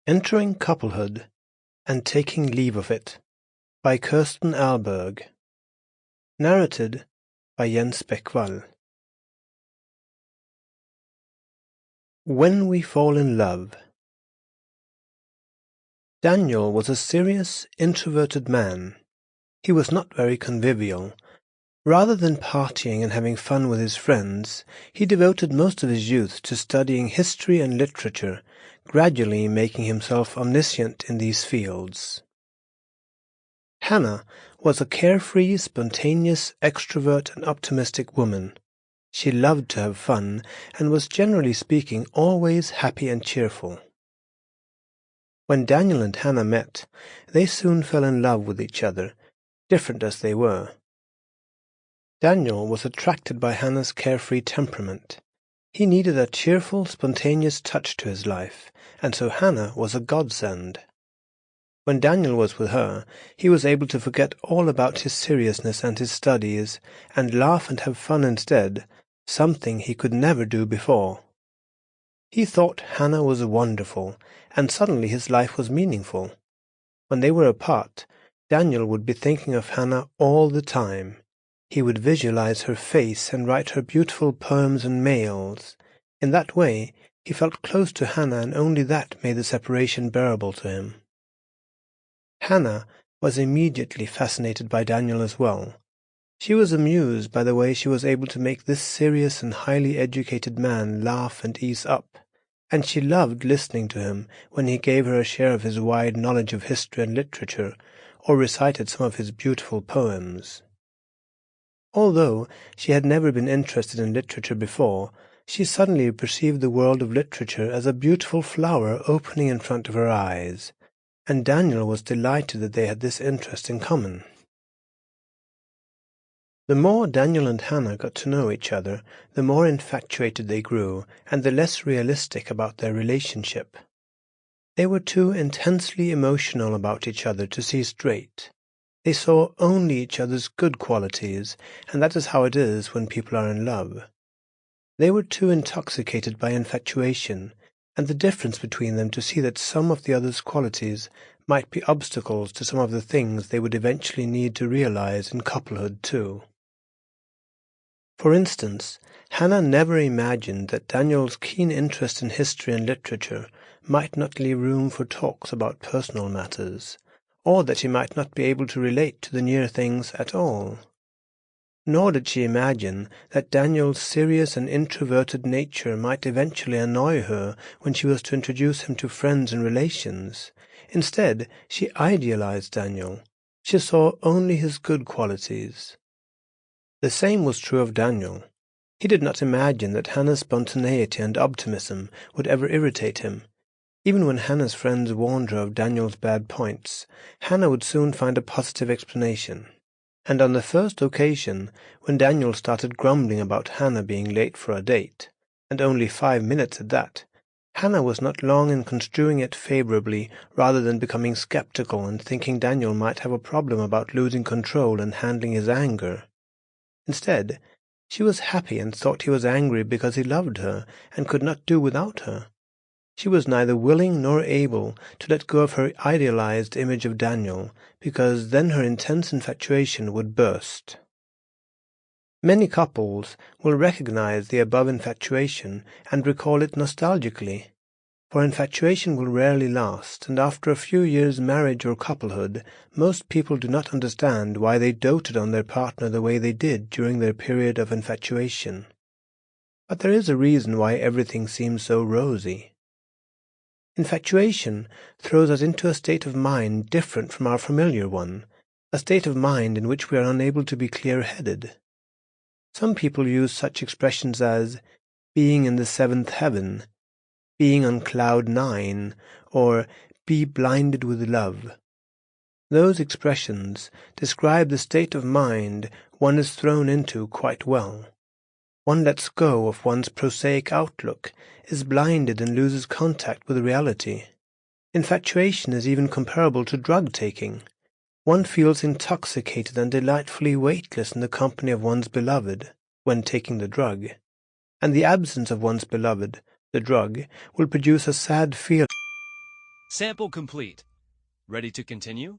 Entering Couplehood and Taking Leave of It by Kirsten Ahlburg. Narrated by Bäckvall. When We Fall in Love. Daniel was a serious, introverted man. He was not very convivial. Rather than partying and having fun with his friends, he devoted most of his youth to studying history and literature, gradually making himself omniscient in these fields. Hannah was a carefree, spontaneous, extrovert and optimistic woman. She loved to have fun and was, generally speaking, always happy and cheerful. When Daniel and Hannah met, they soon fell in love with each other, different as they were. Daniel was attracted by Hannah's carefree temperament. He needed a cheerful, spontaneous touch to his life, and so Hannah was a godsend. When Daniel was with her, he was able to forget all about his seriousness and his studies, and laugh and have fun instead, something he could never do before. He thought Hannah was wonderful, and suddenly his life was meaningful. When they were apart, Daniel would be thinking of Hannah all the time. He would visualize her face and write her beautiful poems and mails. In that way, he felt close to Hannah, and only that made the separation bearable to him. Hannah was immediately fascinated by Daniel as well. She was amused by the way she was able to make this serious and highly educated man laugh and ease up, and she loved listening to him when he gave her a share of his wide knowledge of history and literature, or recited some of his beautiful poems. Although she had never been interested in literature before, she suddenly perceived the world of literature as a beautiful flower opening in front of her eyes, and Daniel was delighted that they had this interest in common. The more Daniel and Hannah got to know each other, the more infatuated they grew, and the less realistic about their relationship. They were too intensely emotional about each other to see straight. They saw only each other's good qualities, and that is how it is when people are in love. They were too intoxicated by infatuation, and the difference between them to see that some of the other's qualities might be obstacles to some of the things they would eventually need to realize in couplehood too. For instance, Hannah never imagined that Daniel's keen interest in history and literature might not leave room for talks about personal matters, or that he might not be able to relate to the near things at all. Nor did she imagine that Daniel's serious and introverted nature might eventually annoy her when she was to introduce him to friends and relations. Instead, she idealized Daniel. She saw only his good qualities. The same was true of Daniel. He did not imagine that Hannah's spontaneity and optimism would ever irritate him. Even when Hannah's friends warned her of Daniel's bad points, Hannah would soon find a positive explanation. And on the first occasion, when Daniel started grumbling about Hannah being late for a date, and only 5 minutes at that, Hannah was not long in construing it favorably rather than becoming skeptical and thinking Daniel might have a problem about losing control and handling his anger. Instead, she was happy and thought he was angry because he loved her and could not do without her. She was neither willing nor able to let go of her idealized image of Daniel, because then her intense infatuation would burst. Many couples will recognize the above infatuation and recall it nostalgically, for infatuation will rarely last, and after a few years' marriage or couplehood, most people do not understand why they doted on their partner the way they did during their period of infatuation. But there is a reason why everything seems so rosy. Infatuation throws us into a state of mind different from our familiar one, a state of mind in which we are unable to be clear-headed. Some people use such expressions as being in the seventh heaven, being on cloud 9, or be blinded with love. Those expressions describe the state of mind one is thrown into quite well. One lets go of one's prosaic outlook, is blinded and loses contact with reality. Infatuation is even comparable to drug-taking. One feels intoxicated and delightfully weightless in the company of one's beloved when taking the drug, and the absence of one's beloved, the drug, will produce a sad feeling. Sample complete. Ready to continue?